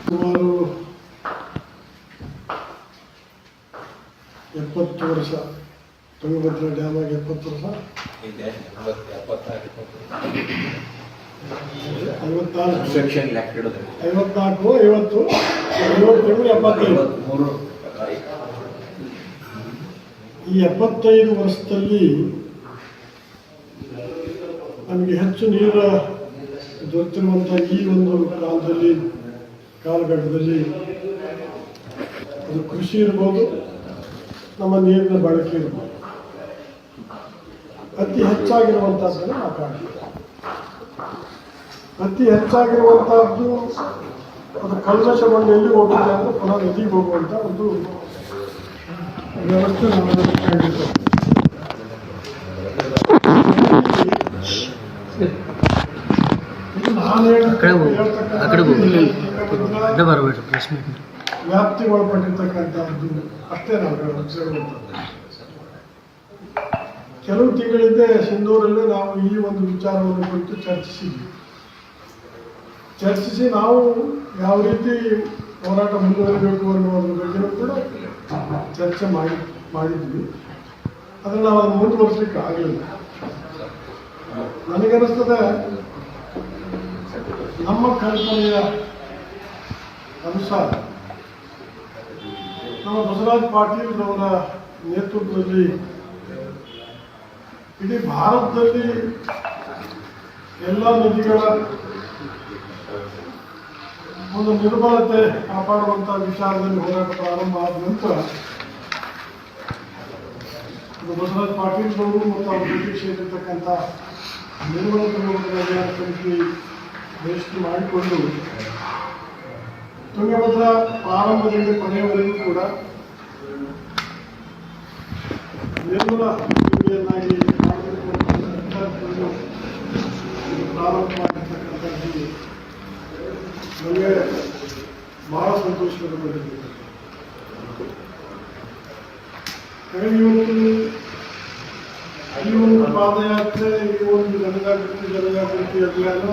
ಸುಮಾರು 70 ವರ್ಷ ತುಂಗಭದ್ರಾ ಡ್ಯಾಮ್ ಆಗಿ 70 ವರ್ಷ ಇದೆ. 54 ಸೆಕ್ಷನ್ ಲ್ಯಾಕ್ ಇಡೋದು 54 50 75 ಈ 75 ವರ್ಷದಲ್ಲಿ ನಮಗೆ ಹೆಚ್ಚು ನೀರು ದೊರೆತಿರುವಂಥ ಈ ಒಂದು ಕಾಲಘಟ್ಟದಲ್ಲಿ ಅದು ಕೃಷಿ ಇರ್ಬೋದು, ನಮ್ಮ ನೀರಿನ ಬಳಕೆ ಇರ್ಬೋದು, ಅತಿ ಹೆಚ್ಚಾಗಿರುವಂಥದ್ದನ್ನು ಮಾತಾಡ್ತೀವಿ. ಅತಿ ಹೆಚ್ಚಾಗಿರುವಂಥದ್ದು ಅದು ಕಲ್ಮಶಗೊಂಡು ಎಲ್ಲಿ ಹೋಗುತ್ತೆ ಅಂದರೆ ಪುನಃ ನದಿಗೆ ಹೋಗುವಂಥ ಒಂದು ವ್ಯವಸ್ಥೆ ನಮ್ಮಲ್ಲಿ ಕಂಡಿರ್ತದೆ. ನಾನು ವ್ಯಾಪ್ತಿಗೆ ಒಳಪಟ್ಟಿರ್ತಕ್ಕಂಥದ್ದು ಅಷ್ಟೇ ನಾವು ಹೇಳುವಂಥದ್ದು. ಕೆಲವು ತಿಂಗಳಿಂದ ಸಿಂಧೂರಲ್ಲೇ ನಾವು ಈ ಒಂದು ವಿಚಾರವನ್ನು ಕುರಿತು ಚರ್ಚಿಸಿ ನಾವು ಯಾವ ರೀತಿ ಹೋರಾಟ ಮುಂದುವರಿಬೇಕು ಅನ್ನೋದ್ರ ಬಗ್ಗೆಯೂ ಕೂಡ ಚರ್ಚೆ ಮಾಡಿದ್ವಿ. ಆದರೆ ನಾವು ಅದನ್ನು ಮುಂದುವರಿಸಲಿಕ್ಕೆ ಆಗಲಿಲ್ಲ. ನನಗನ್ನಿಸ್ತದೆ ನಮ್ಮ ಕಲ್ಪನೆಯ ಅನುಸಾರ ನಮ್ಮ ಬಸವರಾಜ ಪಾಟೀಲ್ ಅವರ ನೇತೃತ್ವದಲ್ಲಿ ಇಡೀ ಭಾರತದಲ್ಲಿ ಎಲ್ಲ ನದಿಗಳ ಒಂದು ನಿರ್ಮಲತೆ ಕಾಪಾಡುವಂಥ ವಿಚಾರದಲ್ಲಿ ಹೋರಾಟ ಪ್ರಾರಂಭ ಆದ ನಂತರ ಬಸವರಾಜ ಪಾಟೀಲ್ ಅವರು ಮತ್ತು ಅವರ ಜೊತೆಗೆ ಸೇರಿರ್ತಕ್ಕಂಥ ನಿರ್ಮಲತೆ ಅಭಿಯಾನ ಸಮಿತಿ ಘೋಷಣೆ ಮಾಡಿಕೊಂಡು ತುಂಗಭದ್ರಾ ಪ್ರಾರಂಭದಿಂದ ಕೊನೆಯವರೆಗೂ ಕೂಡ ನಿರ್ಮಲ ಭೂಮಿಯನ್ನಾಗಿ ಪ್ರಾರಂಭ ಮಾಡಿರ್ತಕ್ಕಂಥದ್ದು ನನಗೆ ಬಹಳ ಸಂತೋಷವನ್ನು ಪಡೆದಿದೆ. ಹಾಗಾಗಿ ಇವತ್ತು ಈ ಒಂದು ಪಾದಯಾತ್ರೆ, ಈ ಒಂದು ಜನಜಾಗೃತಿ ಅಭಿಯಾನ